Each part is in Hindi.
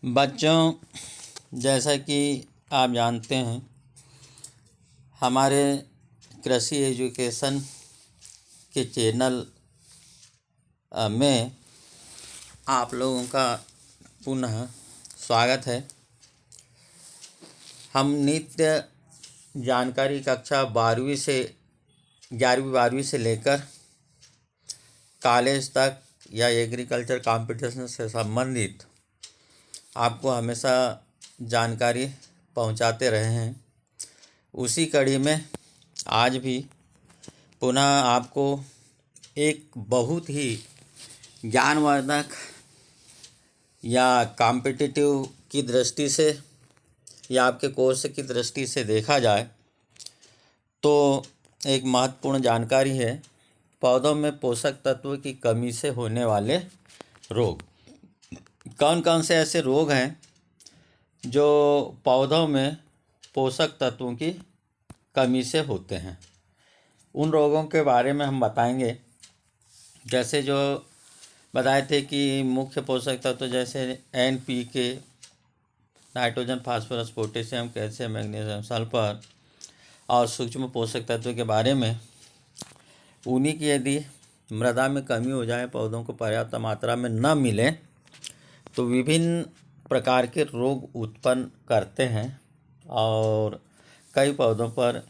बच्चों, जैसा कि आप जानते हैं, हमारे कृषि एजुकेशन के चैनल में आप लोगों का पुनः स्वागत है। हम नित्य जानकारी कक्षा 12वीं से 11वीं से लेकर कॉलेज तक या एग्रीकल्चर कंपटीशन से संबंधित आपको हमेशा जानकारी पहुंचाते रहे हैं। उसी कड़ी में आज भी पुनः आपको एक बहुत ही ज्ञानवर्धक या कॉम्पिटिटिव की दृष्टि से या आपके कोर्स की दृष्टि से देखा जाए तो एक महत्वपूर्ण जानकारी है, पौधों में पोषक तत्व की कमी से होने वाले रोग। कौन कौन से ऐसे रोग हैं जो पौधों में पोषक तत्वों की कमी से होते हैं, उन रोगों के बारे में हम बताएंगे। जैसे जो बताए थे कि मुख्य पोषक तत्व जैसे NPK, nitrogen, phosphorus, potassium, calcium, magnesium, sulphur और सूक्ष्म पोषक तत्व के बारे में, उन्हीं की यदि मृदा में कमी हो जाए, पौधों को पर्याप्त मात्रा में न मिले तो विभिन्न प्रकार के रोग उत्पन्न करते हैं और कई पौधों पर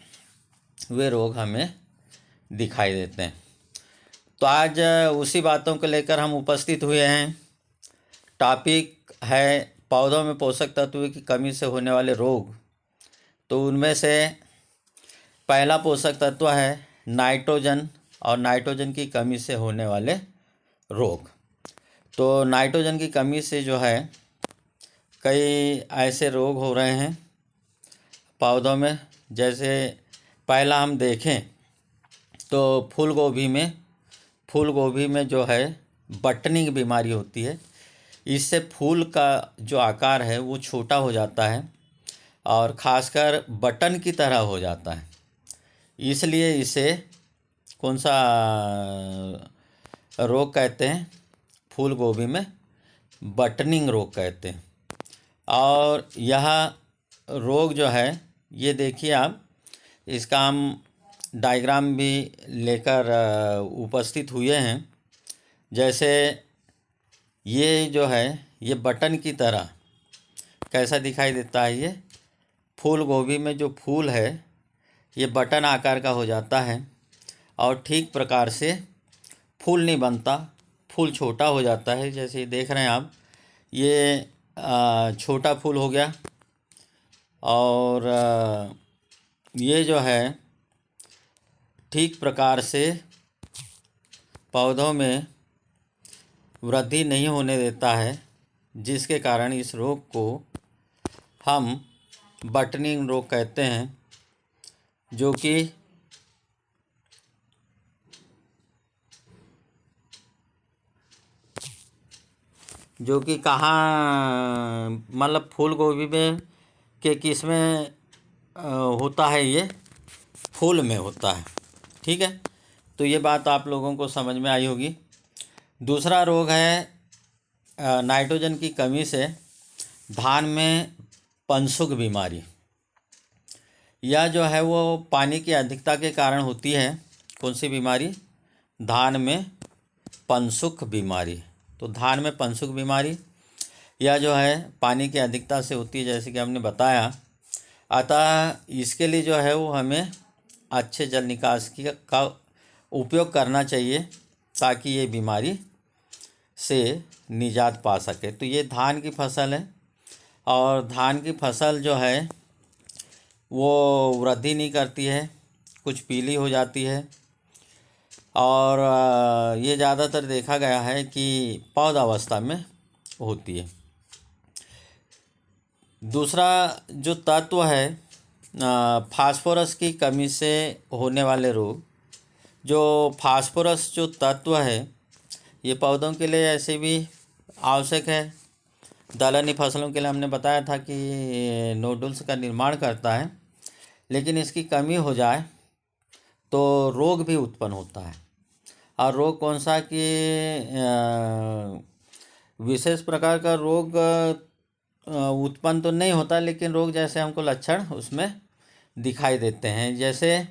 वे रोग हमें दिखाई देते हैं। तो आज उसी बातों को लेकर हम उपस्थित हुए हैं। टॉपिक है पौधों में पोषक तत्व की कमी से होने वाले रोग। तो उनमें से पहला पोषक तत्व है नाइट्रोजन और नाइट्रोजन की कमी से होने वाले रोग। तो नाइट्रोजन की कमी से जो है कई ऐसे रोग हो रहे हैं पौधों में। जैसे पहला हम देखें तो फूल गोभी में जो है बटनिंग बीमारी होती है। इससे फूल का जो आकार है वो छोटा हो जाता है और ख़ासकर बटन की तरह हो जाता है। इसलिए इसे कौन सा रोग कहते हैं? फूल गोभी में बटनिंग रोग कहते हैं। और यह रोग जो है, ये देखिए आप, इसका हम डायग्राम भी लेकर उपस्थित हुए हैं। जैसे ये जो है ये बटन की तरह कैसा दिखाई देता है। ये फूल गोभी में जो फूल है ये बटन आकार का हो जाता है और ठीक प्रकार से फूल नहीं बनता, फूल छोटा हो जाता है। जैसे देख रहे हैं आप, ये छोटा फूल हो गया और ये जो है ठीक प्रकार से पौधों में वृद्धि नहीं होने देता है, जिसके कारण इस रोग को हम बटनिंग रोग कहते हैं। जो कि कहाँ मतलब फूल गोभी में के किस में होता है? ये फूल में होता है। ठीक है, तो ये बात आप लोगों को समझ में आई होगी। दूसरा रोग है नाइट्रोजन की कमी से धान में पनसुख बीमारी। यह जो है वो पानी की अधिकता के कारण होती है। कौन सी बीमारी? धान में पनसुख बीमारी। तो धान में पनसुख बीमारी यह जो है पानी की अधिकता से होती है, जैसे कि हमने बताया। अतः इसके लिए जो है वो हमें अच्छे जल निकास का उपयोग करना चाहिए ताकि ये बीमारी से निजात पा सके। तो ये धान की फसल है और धान की फसल जो है वो वृद्धि नहीं करती है, कुछ पीली हो जाती है और ये ज़्यादातर देखा गया है कि पौधावस्था में होती है। दूसरा जो तत्व है फास्फोरस की कमी से होने वाले रोग। जो फास्फोरस जो तत्व है ये पौधों के लिए ऐसे भी आवश्यक है। दलहनी फसलों के लिए हमने बताया था कि नोडुल्स का निर्माण करता है, लेकिन इसकी कमी हो जाए तो रोग भी उत्पन्न होता है। और रोग कौन सा कि विशेष प्रकार का रोग उत्पन्न तो नहीं होता, लेकिन रोग जैसे हमको लक्षण उसमें दिखाई देते हैं। जैसे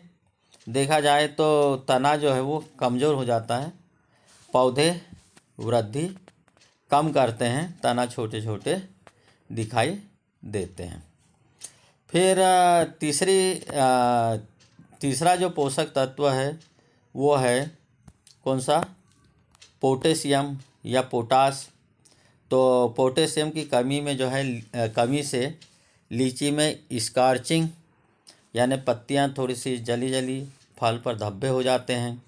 देखा जाए तो तना जो है वो कमज़ोर हो जाता है, पौधे वृद्धि कम करते हैं, तना छोटे छोटे दिखाई देते हैं। फिर तीसरा जो पोषक तत्व है वो है कौन सा, पोटेशियम या पोटास। तो पोटेशियम की कमी में जो है कमी से लीची में स्कारचिंग यानी पत्तियां थोड़ी सी जली जली, फल पर धब्बे हो जाते हैं।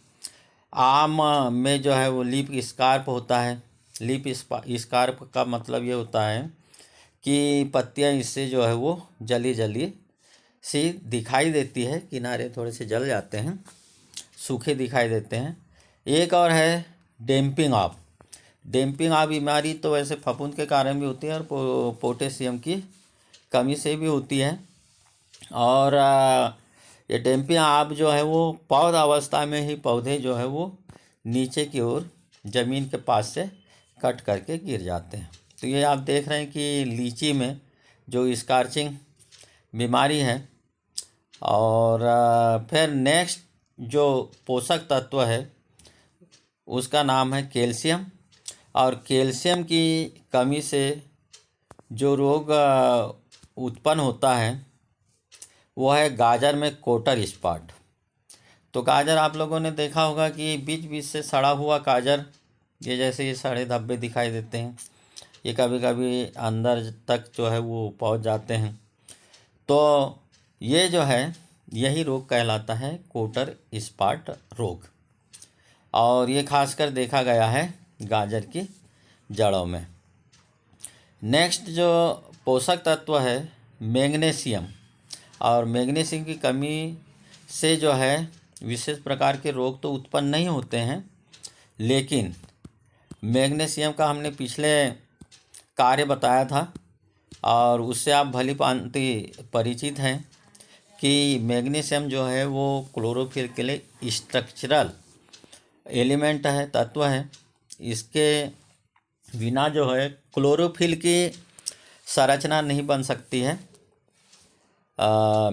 आम में जो है वो लीफ स्कार्प होता है। लीफ स्कार्प का मतलब ये होता है कि पत्तियां इससे जो है वो जली जली सी दिखाई देती है, किनारे थोड़े से जल जाते हैं, सूखे दिखाई देते हैं। एक और है डैम्पिंग ऑफ। डैम्पिंग ऑफ बीमारी तो वैसे फफूंद के कारण भी होती है और पोटेशियम की कमी से भी होती है। और ये डैम्पिंग ऑफ जो है वो पौध अवस्था में ही पौधे जो है वो नीचे की ओर ज़मीन के पास से कट करके गिर जाते हैं। तो ये आप देख रहे हैं कि लीची में जो स्कारचिंग बीमारी है। और फिर नेक्स्ट जो पोषक तत्व है उसका नाम है कैल्शियम। और कैल्शियम की कमी से जो रोग उत्पन्न होता है वो है गाजर में कोटर स्पॉट। तो गाजर आप लोगों ने देखा होगा कि बीच बीच से सड़ा हुआ गाजर, ये जैसे ये सड़े धब्बे दिखाई देते हैं, ये कभी कभी अंदर तक जो है वो पहुंच जाते हैं। तो ये जो है यही रोग कहलाता है कोटर स्पॉट रोग। और ये खासकर देखा गया है गाजर की जड़ों में। नेक्स्ट जो पोषक तत्व है मैग्नीशियम। और मैग्नीशियम की कमी से जो है विशेष प्रकार के रोग तो उत्पन्न नहीं होते हैं, लेकिन मैग्नीशियम का हमने पिछले कार्य बताया था और उससे आप भली भांति परिचित हैं कि मैग्नीशियम जो है वो क्लोरोफिल के लिए स्ट्रक्चरल एलिमेंट है, तत्व है। इसके बिना जो है क्लोरोफिल की संरचना नहीं बन सकती है।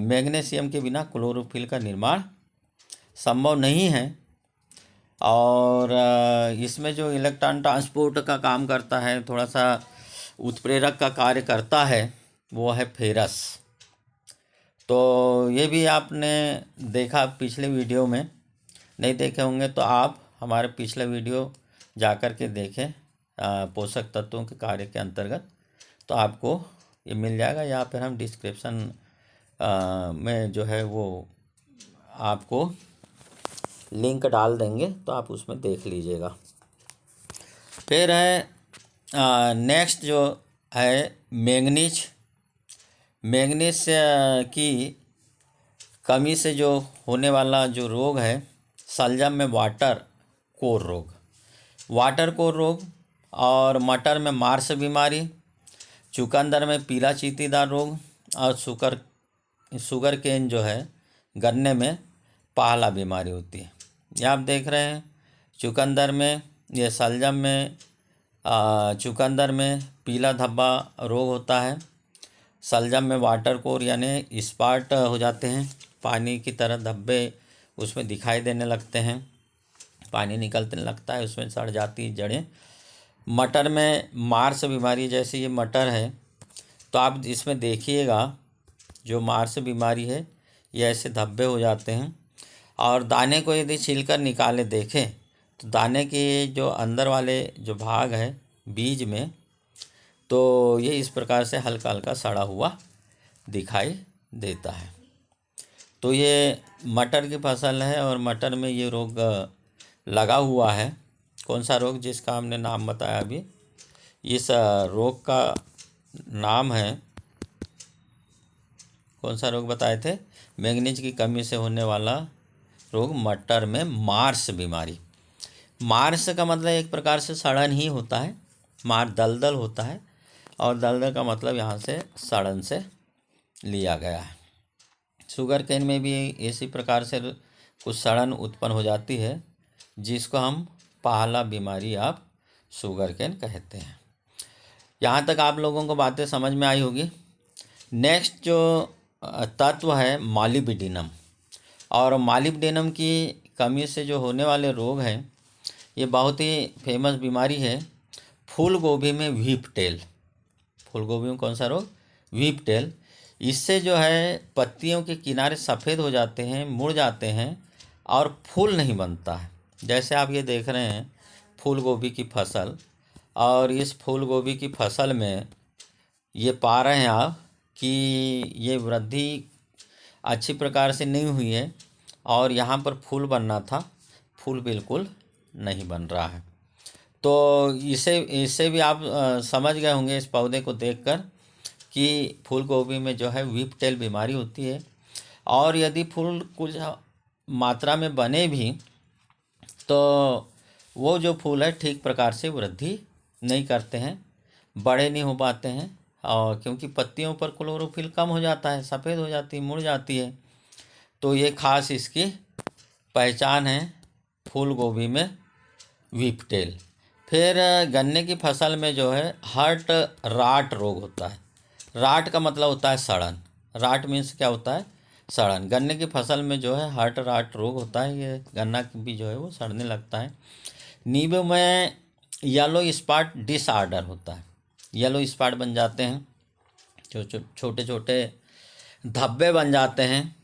मैग्नीशियम के बिना क्लोरोफिल का निर्माण संभव नहीं है। और इसमें जो इलेक्ट्रॉन ट्रांसपोर्ट का काम करता है, थोड़ा सा उत्प्रेरक का कार्य करता है, वो है फेरस। तो ये भी आपने देखा पिछले वीडियो में, नहीं देखे होंगे तो आप हमारे पिछले वीडियो जाकर के देखें पोषक तत्वों के कार्य के अंतर्गत, तो आपको ये मिल जाएगा। या फिर हम डिस्क्रिप्शन में जो है वो आपको लिंक डाल देंगे, तो आप उसमें देख लीजिएगा। फिर है नेक्स्ट जो है मैंगनीज। मैंगनीज की कमी से जो होने वाला जो रोग है शलजम में वाटर कोर रोग। वाटर कोर रोग और मटर में मार्स बीमारी, चुकंदर में पीला चींटीदार रोग और शुगर केन जो है गन्ने में पाला बीमारी होती है। ये आप देख रहे हैं चुकंदर में, ये शलजम में चुकंदर में पीला धब्बा रोग होता है। शलजम में वाटर कोर यानी स्पॉट हो जाते हैं, पानी की तरह धब्बे उसमें दिखाई देने लगते हैं, पानी निकलने लगता है, उसमें सड़ जाती जड़ें। मटर में मार्स बीमारी, जैसे ये मटर है तो आप इसमें देखिएगा जो मार्स बीमारी है ये ऐसे धब्बे हो जाते हैं। और दाने को यदि छिलकर निकाले देखें तो दाने के जो अंदर वाले जो भाग है बीज में, तो ये इस प्रकार से हल्का हल्का सड़ा हुआ दिखाई देता है। तो ये मटर की फसल है और मटर में ये रोग लगा हुआ है। कौन सा रोग, जिसका हमने नाम बताया अभी, इस रोग का नाम है, कौन सा रोग बताए थे, मैंगनीज की कमी से होने वाला रोग मटर में मार्स बीमारी। मार्स का मतलब एक प्रकार से सड़न ही होता है, मार दलदल होता है, और दलदल का मतलब यहाँ से सड़न से लिया गया है। शुगर केन में भी इसी प्रकार से कुछ सड़न उत्पन्न हो जाती है, जिसको हम पाला बीमारी आप शुगर केन कहते हैं। यहाँ तक आप लोगों को बातें समझ में आई होगी। नेक्स्ट जो तत्व है मॉलिब्डेनम, और मॉलिब्डेनम की कमी से जो होने वाले रोग हैं, ये बहुत ही फेमस बीमारी है। फूल गोभी में व्हीप टेल, फूल गोभी में कौन सा रोग? Whiptail. इससे जो है पत्तियों के किनारे सफ़ेद हो जाते हैं, मुड़ जाते हैं और फूल नहीं बनता है। जैसे आप ये देख रहे हैं फूल गोभी की फसल, और इस फूल गोभी की फसल में ये पा रहे हैं आप कि ये वृद्धि अच्छी प्रकार से नहीं हुई है, और यहाँ पर फूल बनना था, फूल बिल्कुल नहीं बन रहा है। तो इससे भी आप समझ गए होंगे इस पौधे को देखकर कि फूल गोभी में जो है व्हीप टेल बीमारी होती है। और यदि फूल कुछ मात्रा में बने भी तो वो जो फूल है ठीक प्रकार से वृद्धि नहीं करते हैं, बड़े नहीं हो पाते हैं, और क्योंकि पत्तियों पर क्लोरोफिल कम हो जाता है, सफ़ेद हो जाती है, मुड़ जाती है। तो ये खास इसकी पहचान है फूल गोभी में व्हीप टेल। फिर गन्ने की फसल में जो है हर्ट राट रोग होता है। राट का मतलब होता है सड़न। राट मीन्स क्या होता है? सड़न। गन्ने की फसल में जो है हर्ट राट रोग होता है, ये गन्ना भी जो है वो सड़ने लगता है। नींबू में येलो स्पॉट डिसऑर्डर होता है, येलो स्पॉट बन जाते हैं, जो छोटे छोटे धब्बे बन जाते हैं।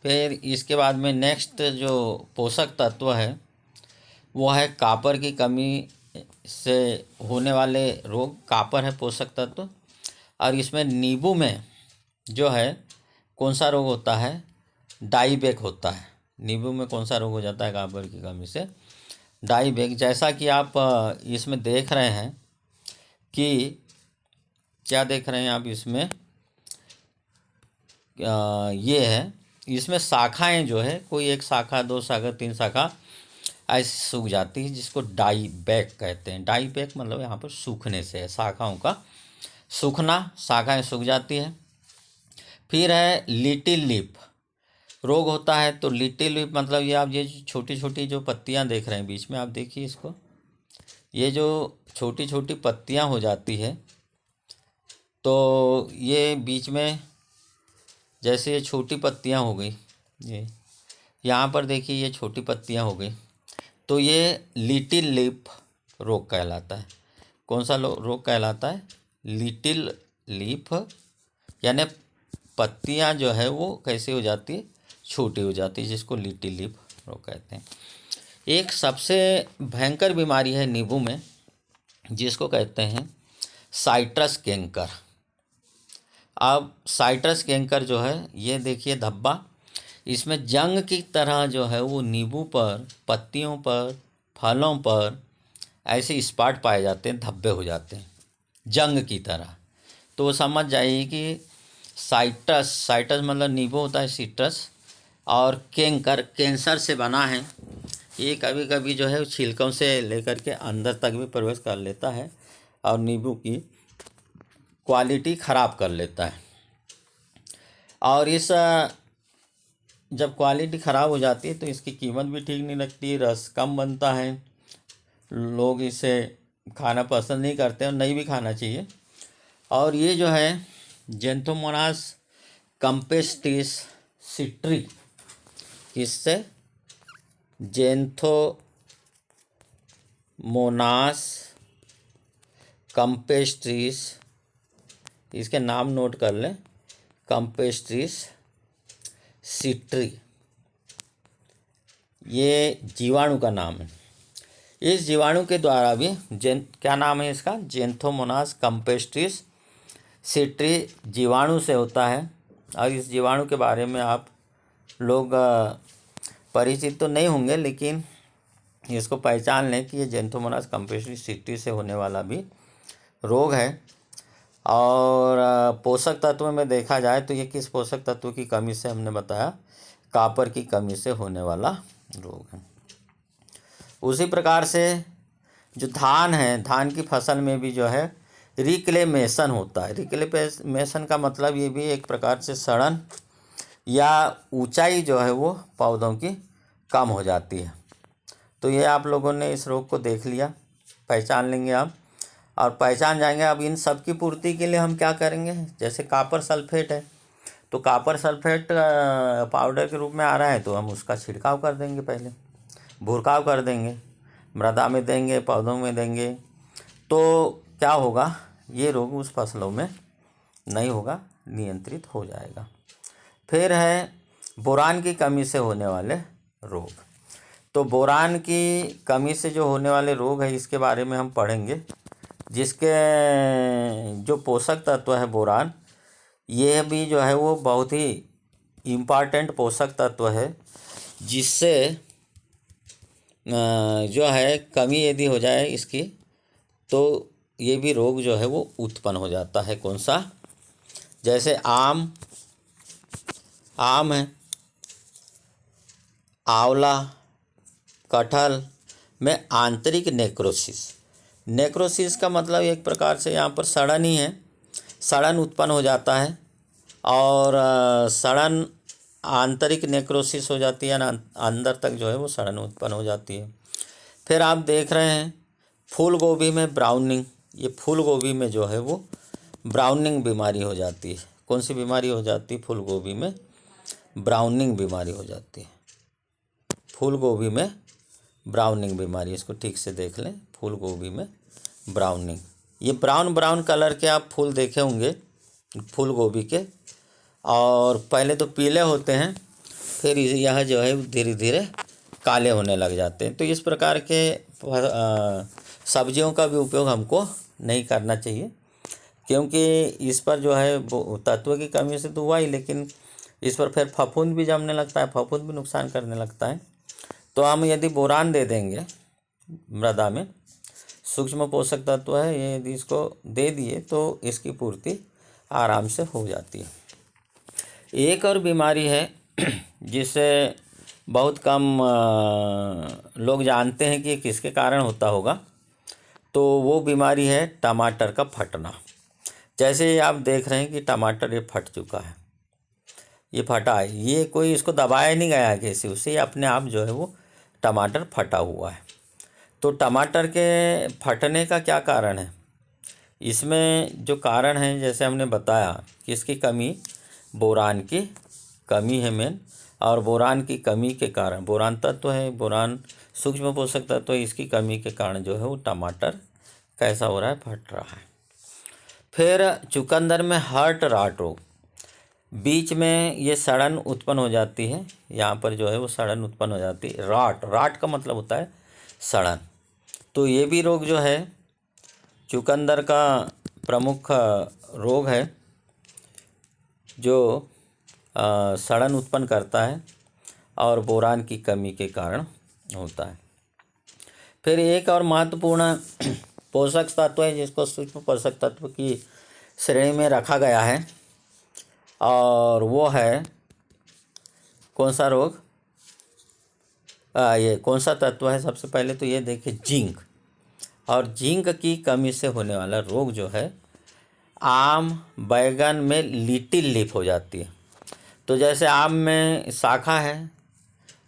फिर इसके बाद में नेक्स्ट जो पोषक तत्व है वो है कॉपर की कमी से होने वाले रोग। कॉपर है पोषक तत्व, और इसमें नींबू में जो है कौन सा रोग होता है? डाईबैक होता है। नींबू में कौन सा रोग हो जाता है कॉपर की कमी से? डाईबैक। जैसा कि आप इसमें देख रहे हैं कि क्या देख रहे हैं आप इसमें, ये है, इसमें शाखाएं जो है कोई एक शाखा, दो शाखा, तीन शाखा ऐसे सूख जाती है, जिसको डाईबैक कहते हैं। डाईबैक मतलब यहाँ पर सूखने से है, शाखाओं का सूखना, शाखाएं सूख जाती है। फिर है लिटिल लीफ रोग होता है। तो लिटिल लीफ मतलब ये आप ये छोटी छोटी जो पत्तियाँ देख रहे हैं बीच में, आप देखिए इसको, ये जो छोटी छोटी पत्तियाँ हो जाती है, तो ये बीच में जैसे ये छोटी पत्तियाँ हो गई, ये यहाँ पर देखिए ये छोटी पत्तियाँ हो गई, तो ये लिटिल लीफ रोग कहलाता है। कौन सा रोग कहलाता है? लिटिल लीफ, यानी पत्तियां जो है वो कैसे हो जाती है? छोटी हो जाती है, जिसको लिटिल लीफ रोग कहते हैं। एक सबसे भयंकर बीमारी है नींबू में, जिसको कहते हैं साइट्रस कैंकर। अब साइट्रस कैंकर जो है, ये देखिए धब्बा, इसमें जंग की तरह जो है वो नींबू पर, पत्तियों पर, फलों पर ऐसे स्पॉट पाए जाते हैं, धब्बे हो जाते हैं जंग की तरह। तो समझ जाइए कि साइट्रस, साइट्रस मतलब नींबू होता है सिट्रस, और कैंकर कैंसर से बना है। ये कभी कभी जो है छिलकों से लेकर के अंदर तक भी प्रवेश कर लेता है और नींबू की क्वालिटी ख़राब कर लेता है। और इस जब क्वालिटी ख़राब हो जाती है तो इसकी कीमत भी ठीक नहीं लगती, रस कम बनता है, लोग इसे खाना पसंद नहीं करते और नहीं भी खाना चाहिए। और ये जो है जेंथोमोनास कैम्पेस्ट्रिस सिट्री, इससे जेंथोमोनास कैम्पेस्ट्रिस, इसके नाम नोट कर लें, कैम्पेस्ट्रिस सिट्री, ये जीवाणु का नाम है। इस जीवाणु के द्वारा भी क्या नाम है इसका? जेंथोमोनास कैम्पेस्ट्रिस सिट्री जीवाणु से होता है। और इस जीवाणु के बारे में आप लोग परिचित तो नहीं होंगे, लेकिन इसको पहचान लें कि ये जेंथोमोनास कैम्पेस्ट्रिस सिट्री से होने वाला भी रोग है। और पोषक तत्व में देखा जाए तो ये किस पोषक तत्व की कमी से, हमने बताया कॉपर की कमी से होने वाला रोग है। उसी प्रकार से जो धान है, धान की फसल में भी जो है रिक्लेमेशन होता है। रिक्लेमेशन का मतलब ये भी एक प्रकार से सड़न या ऊंचाई जो है वो पौधों की कम हो जाती है। तो ये आप लोगों ने इस रोग को देख लिया, पहचान लेंगे आप। और पहचान जाएंगे। अब इन सब की पूर्ति के लिए हम क्या करेंगे, जैसे कॉपर सल्फेट है, तो कॉपर सल्फेट पाउडर के रूप में आ रहा है, तो हम उसका छिड़काव कर देंगे, पहले भुरकाव कर देंगे, मृदा में देंगे, पौधों में देंगे, तो क्या होगा, ये रोग उस फसलों में नहीं होगा, नियंत्रित हो जाएगा। फिर है बोरान की कमी से होने वाले रोग। तो बोरान की कमी से जो होने वाले रोग है, इसके बारे में हम पढ़ेंगे। जिसके जो पोषक तत्व है बोरान, ये भी जो है वो बहुत ही इम्पॉर्टेंट पोषक तत्व है, जिससे जो है कमी यदि हो जाए इसकी, तो ये भी रोग जो है वो उत्पन्न हो जाता है। कौन सा, जैसे आम है, आंवला, कटहल में आंतरिक नेक्रोसिस का मतलब एक प्रकार से यहाँ पर सड़न ही है, सड़न उत्पन्न हो जाता है, और सड़न आंतरिक नेक्रोसिस हो जाती है ना, अंदर तक जो है वो सड़न उत्पन्न हो जाती है। फिर आप देख रहे हैं फूल गोभी में ब्राउनिंग, ये फूल गोभी में जो है वो ब्राउनिंग बीमारी हो जाती है। कौन सी बीमारी हो जाती है, फूल गोभी में ब्राउनिंग बीमारी हो जाती है। फूल गोभी में ब्राउनिंग बीमारी, इसको ठीक से देख लें, फूल गोभी में ब्राउनिंग, ये ब्राउन कलर के आप फूल देखे होंगे फूल गोभी के, और पहले तो पीले होते हैं, फिर यह जो है धीरे धीरे काले होने लग जाते हैं। तो इस प्रकार के सब्जियों का भी उपयोग हमको नहीं करना चाहिए, क्योंकि इस पर जो है तत्व की कमी से तो हुआ ही, लेकिन इस पर फिर फफूंद भी जमने लगता है, फफूंद भी नुकसान करने लगता है। तो हम यदि बोरान दे देंगे मृदा में, सूक्ष्म पोषक तत्व है ये, यदि इसको दे दिए तो इसकी पूर्ति आराम से हो जाती है। एक और बीमारी है जिसे बहुत कम लोग जानते हैं कि ये किसके कारण होता होगा, तो वो बीमारी है टमाटर का फटना। जैसे आप देख रहे हैं कि टमाटर ये फट चुका है, ये फटा है, ये कोई इसको दबाया नहीं गया है किसी उससे, अपने आप जो है वो टमाटर फटा हुआ है। तो टमाटर के फटने का क्या कारण है, इसमें जो कारण है, जैसे हमने बताया कि इसकी कमी, बोरान की कमी है मेन, और बोरान की कमी के कारण, बोरान तत्व है, बोरान सूक्ष्म पोषक तत्व है, इसकी कमी के कारण जो है वो टमाटर कैसा हो रहा है, फट रहा है। फिर चुकंदर में हर्ट राट रोग, बीच में ये सड़न उत्पन्न हो जाती है, यहाँ पर जो है वो सड़न उत्पन्न हो जाती है। राट का मतलब होता है सड़न। तो ये भी रोग जो है चुकंदर का प्रमुख रोग है, जो सड़न उत्पन्न करता है और बोरान की कमी के कारण होता है। फिर एक और महत्वपूर्ण पोषक तत्व है जिसको सूक्ष्म पोषक तत्व की श्रेणी में रखा गया है, और वो है कौन सा रोग, ये कौन सा तत्व है, सबसे पहले तो ये देखिए जिंक। और जिंक की कमी से होने वाला रोग जो है, आम बैगन में लिटिल लीफ हो जाती है। तो जैसे आम में शाखा है,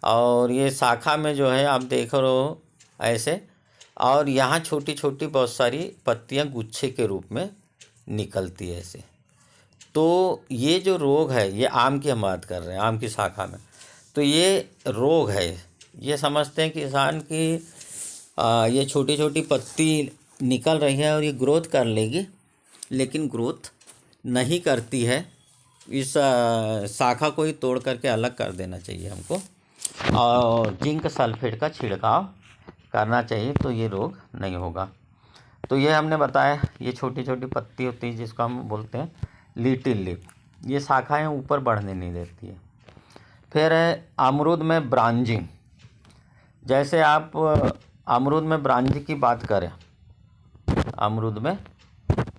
और ये शाखा में जो है आप देख रहे हो ऐसे, और यहाँ छोटी छोटी बहुत सारी पत्तियाँ गुच्छे के रूप में निकलती है ऐसे। तो ये जो रोग है, ये आम की हम बात कर रहे हैं, आम की शाखा में, तो ये रोग है। ये समझते हैं किसान की ये छोटी छोटी पत्ती निकल रही है और ये ग्रोथ कर लेगी, लेकिन ग्रोथ नहीं करती है। इस शाखा को ही तोड़ करके अलग कर देना चाहिए हमको, और जिंक सल्फेट का छिड़काव करना चाहिए, तो ये रोग नहीं होगा। तो ये हमने बताया, ये छोटी छोटी पत्ती होती है जिसको हम बोलते हैं लिटिल लीफ, ये शाखाएं ऊपर बढ़ने नहीं देती है। फिर है अमरूद में ब्रांजिंग। जैसे आप अमरूद में ब्रांजिंग की बात करें, अमरूद में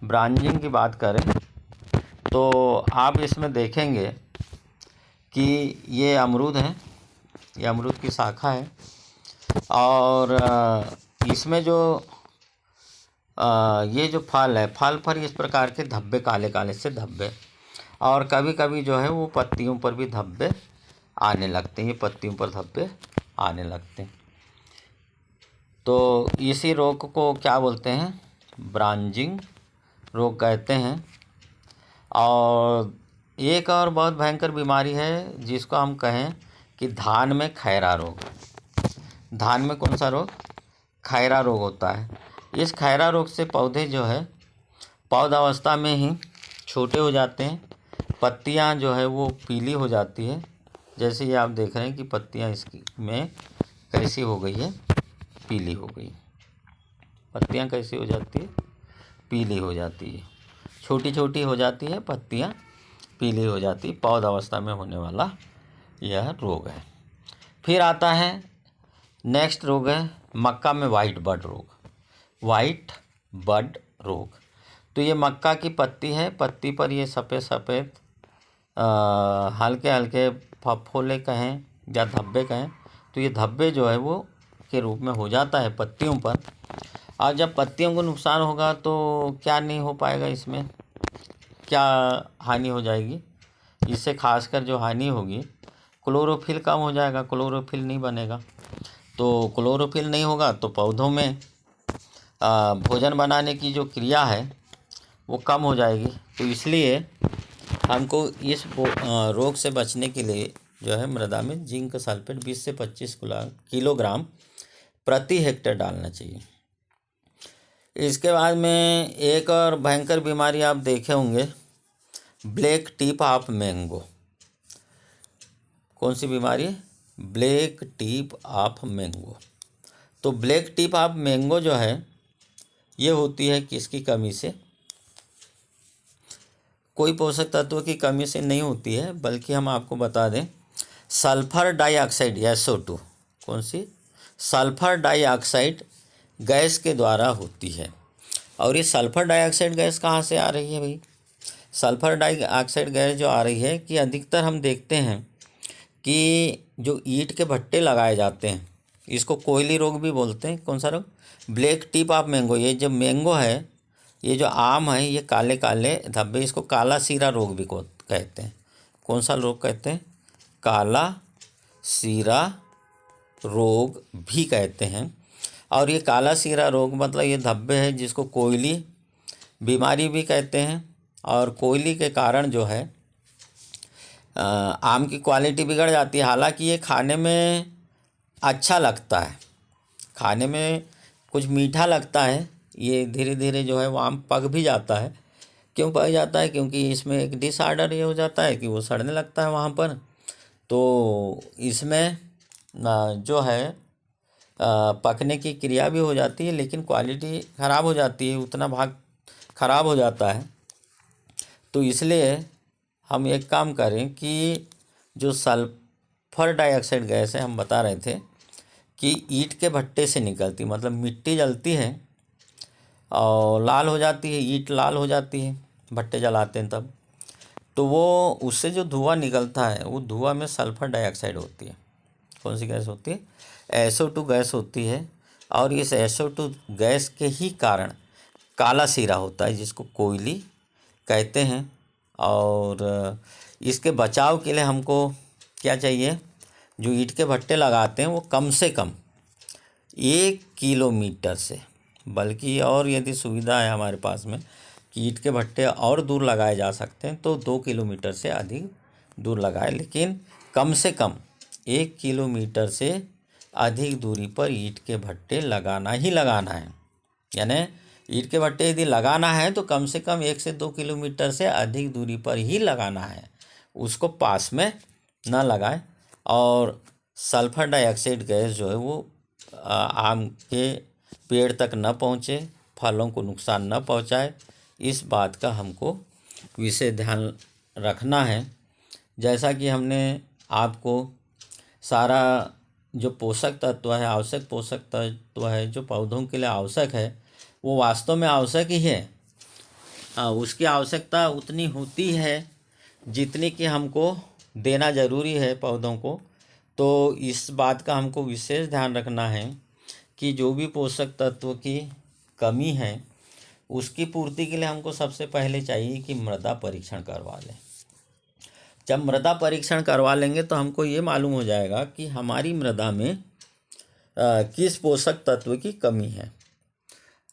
ब्रांजिंग की बात करें, तो आप इसमें देखेंगे कि ये अमरूद है, ये अमरूद की शाखा है, और इसमें जो ये जो फल है, फल पर इस प्रकार के धब्बे, काले काले से धब्बे, और कभी कभी जो है वो पत्तियों पर भी धब्बे आने लगते हैं, ये पत्तियों पर धब्बे आने लगते हैं। तो इसी रोग को क्या बोलते हैं, ब्रांजिंग रोग कहते हैं। और एक और बहुत भयंकर बीमारी है जिसको हम कहें कि धान में खैरा रोग। धान में कौन सा रोग? खैरा रोग होता है। इस खैरा रोग से पौधे जो है पौधावस्था में ही छोटे हो जाते हैं, पत्तियां जो है वो पीली हो जाती है। जैसे ये आप देख रहे हैं कि पत्तियां इसकी में कैसी हो गई है, पीली हो गई। पत्तियां कैसी हो जाती है? पीली हो जाती है, छोटी छोटी हो जाती है, पत्तियां पीली हो जाती है। पौधावस्था में होने वाला यह रोग है। फिर आता है नेक्स्ट रोग है मक्का में वाइट बड रोग। वाइट बड रोग, तो ये मक्का की पत्ती है, पत्ती पर ये सफ़ेद सफ़ेद हल्के हल्के फफोले कहें या धब्बे कहें, तो ये धब्बे जो है वो के रूप में हो जाता है पत्तियों पर। और जब पत्तियों को नुकसान होगा तो क्या नहीं हो पाएगा, इसमें क्या हानि हो जाएगी? इससे खासकर जो हानि होगी, क्लोरोफिल कम हो जाएगा, क्लोरोफिल नहीं बनेगा। तो क्लोरोफिल नहीं होगा तो पौधों में भोजन बनाने की जो क्रिया है वो कम हो जाएगी। तो इसलिए हमको इस रोग से बचने के लिए जो है मृदा में जिंक सल्फेट 20 से 25 किलोग्राम प्रति हेक्टेयर डालना चाहिए। इसके बाद में एक और भयंकर बीमारी आप देखे होंगे, ब्लैक टिप ऑफ मैंगो। कौन सी बीमारी? Black tip of mango. तो ब्लैक टिप ऑफ मैंगो जो है ये होती है किसकी कमी से? कोई पोषक तत्व की कमी से नहीं होती है, बल्कि हम आपको बता दें सल्फर डाइऑक्साइड SO2। कौन सी? सल्फर डाइऑक्साइड गैस के द्वारा होती है। और ये सल्फर डाइऑक्साइड गैस कहाँ से आ रही है भाई? सल्फर डाइऑक्साइड गैस जो आ रही है कि अधिकतर हम देखते हैं कि जो ईंट के भट्टे लगाए जाते हैं, इसको कोयली रोग भी बोलते हैं। कौन सा रोग? Black tip of mango. ये जो मैंगो है, ये जो आम है, ये काले काले धब्बे, इसको काला सीरा रोग भी कहते हैं। कौन सा रोग कहते हैं? काला सीरा रोग भी कहते हैं। और ये काला सीरा रोग मतलब ये धब्बे है जिसको कोयली बीमारी भी कहते हैं। और कोयली के कारण जो है आम की क्वालिटी बिगड़ जाती है। हालांकि ये खाने में अच्छा लगता है, खाने में कुछ मीठा लगता है, ये धीरे धीरे जो है वो आम पक भी जाता है। क्यों पक जाता है? क्योंकि इसमें एक डिसऑर्डर ये हो जाता है कि वो सड़ने लगता है वहाँ पर। तो इसमें जो है पकने की क्रिया भी हो जाती है, लेकिन क्वालिटी ख़राब हो जाती है, उतना भाग ख़राब हो जाता है। तो इसलिए हम एक काम करें कि जो सल्फर डाइऑक्साइड गैस है, हम बता रहे थे कि ईंट के भट्टे से निकलती, मतलब मिट्टी जलती है और लाल हो जाती है, ईंट लाल हो जाती है, भट्टे जलाते हैं तब, तो वो उससे जो धुआं निकलता है वो धुआं में सल्फर डाइऑक्साइड होती है। कौन सी गैस होती है? SO2 गैस होती है। और इस SO2 गैस के ही कारण काला सीरा होता है जिसको कोयली कहते हैं। और इसके बचाव के लिए हमको क्या चाहिए? जो ईंट के भट्टे लगाते हैं वो कम से कम 1 किलोमीटर से, बल्कि और यदि सुविधा है हमारे पास में कि ईंट के भट्टे और दूर लगाए जा सकते हैं तो 2 किलोमीटर से अधिक दूर लगाए, लेकिन कम से कम 1 किलोमीटर से अधिक दूरी पर ईंट के भट्टे लगाना ही लगाना है। यानी ईंट के भट्टे यदि लगाना है तो कम से कम 1 से 2 किलोमीटर से अधिक दूरी पर ही लगाना है, उसको पास में ना लगाएं। और सल्फर डाइऑक्साइड गैस जो है वो आम के पेड़ तक न पहुँचे, फलों को नुकसान न पहुँचाए, इस बात का हमको विशेष ध्यान रखना है। जैसा कि हमने आपको सारा जो पोषक तत्व है, आवश्यक पोषक तत्व है जो पौधों के लिए आवश्यक है, वो वास्तव में आवश्यक ही है। उसकी आवश्यकता उतनी होती है जितनी कि हमको देना ज़रूरी है पौधों को। तो इस बात का हमको विशेष ध्यान रखना है कि जो भी पोषक तत्व की कमी है उसकी पूर्ति के लिए हमको सबसे पहले चाहिए कि मृदा परीक्षण करवा लें। जब मृदा परीक्षण करवा लेंगे तो हमको ये मालूम हो जाएगा कि हमारी मृदा में किस पोषक तत्व की कमी है।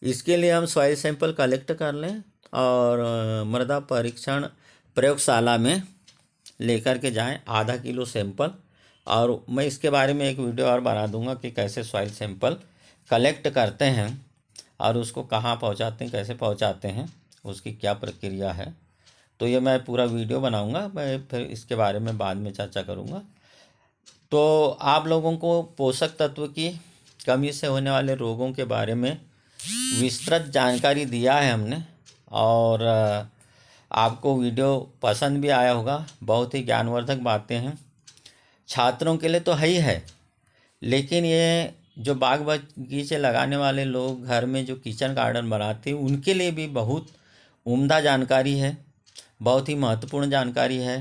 इसके लिए हम सॉइल सैंपल कलेक्ट कर लें और मृदा परीक्षण प्रयोगशाला में लेकर के जाएं आधा किलो सैंपल। और मैं इसके बारे में एक वीडियो और बना दूंगा कि कैसे सॉइल सैंपल कलेक्ट करते हैं और उसको कहाँ पहुंचाते हैं, कैसे पहुंचाते हैं, उसकी क्या प्रक्रिया है। तो ये मैं पूरा वीडियो बनाऊंगा, मैं फिर इसके बारे में बाद में चर्चा करूंगा। तो आप लोगों को पोषक तत्व की कमी से होने वाले रोगों के बारे में विस्तृत जानकारी दिया है हमने और आपको वीडियो पसंद भी आया होगा। बहुत ही ज्ञानवर्धक बातें हैं, छात्रों के लिए तो है ही है, लेकिन ये जो बाग बगीचे लगाने वाले लोग, घर में जो किचन गार्डन बनाते हैं, उनके लिए भी बहुत उम्दा जानकारी है, बहुत ही महत्वपूर्ण जानकारी है।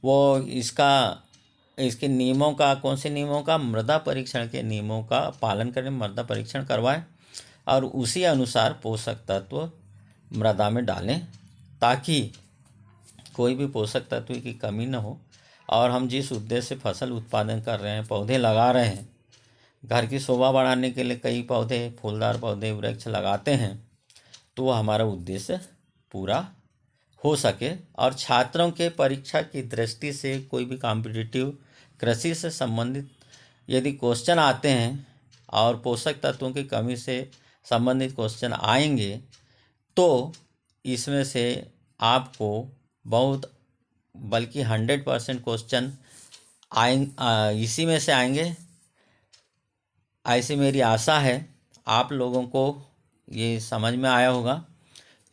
वो इसके नियमों का, कौन से नियमों का, मृदा परीक्षण के नियमों का पालन करें, मृदा परीक्षण करवाएं और उसी अनुसार पोषक तत्व मृदा में डालें ताकि कोई भी पोषक तत्व की कमी न हो। और हम जिस उद्देश्य से फसल उत्पादन कर रहे हैं, पौधे लगा रहे हैं, घर की शोभा बढ़ाने के लिए कई पौधे, फूलदार पौधे, वृक्ष लगाते हैं, तो वो हमारा उद्देश्य पूरा हो सके। और छात्रों के परीक्षा की दृष्टि से कोई भी कॉम्पिटिटिव कृषि से संबंधित यदि क्वेश्चन आते हैं और पोषक तत्वों की कमी से संबंधित क्वेश्चन आएंगे तो इसमें से आपको बहुत, बल्कि 100% क्वेश्चन इसी में से आएंगे, ऐसी मेरी आशा है। आप लोगों को ये समझ में आया होगा।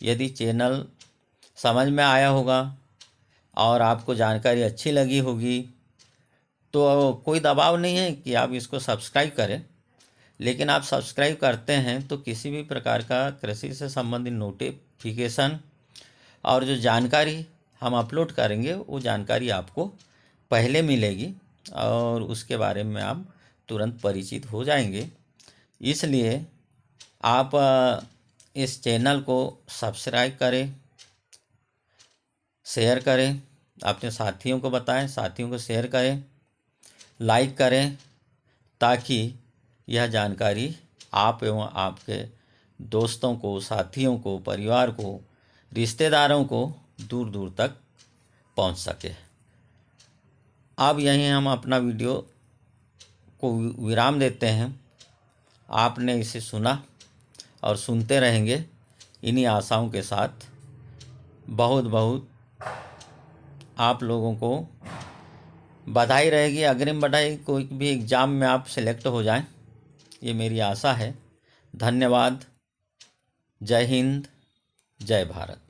यदि चैनल समझ में आया होगा और आपको जानकारी अच्छी लगी होगी तो कोई दबाव नहीं है कि आप इसको सब्सक्राइब करें, लेकिन आप सब्सक्राइब करते हैं तो किसी भी प्रकार का कृषि से संबंधित नोटिफिकेशन और जो जानकारी हम अपलोड करेंगे वो जानकारी आपको पहले मिलेगी और उसके बारे में आप तुरंत परिचित हो जाएंगे। इसलिए आप इस चैनल को सब्सक्राइब करें, शेयर करें, अपने साथियों को बताएं, साथियों को शेयर करें, लाइक करें, ताकि यह जानकारी आप एवं आपके दोस्तों को, साथियों को, परिवार को, रिश्तेदारों को दूर दूर तक पहुंच सके। अब यहीं हम अपना वीडियो को विराम देते हैं। आपने इसे सुना और सुनते रहेंगे इन्हीं आशाओं के साथ। बहुत बहुत आप लोगों को बधाई रहेगी, अग्रिम बधाई। कोई भी एग्ज़ाम में आप सिलेक्ट हो जाएं, ये मेरी आशा है। धन्यवाद। जय हिंद, जय भारत।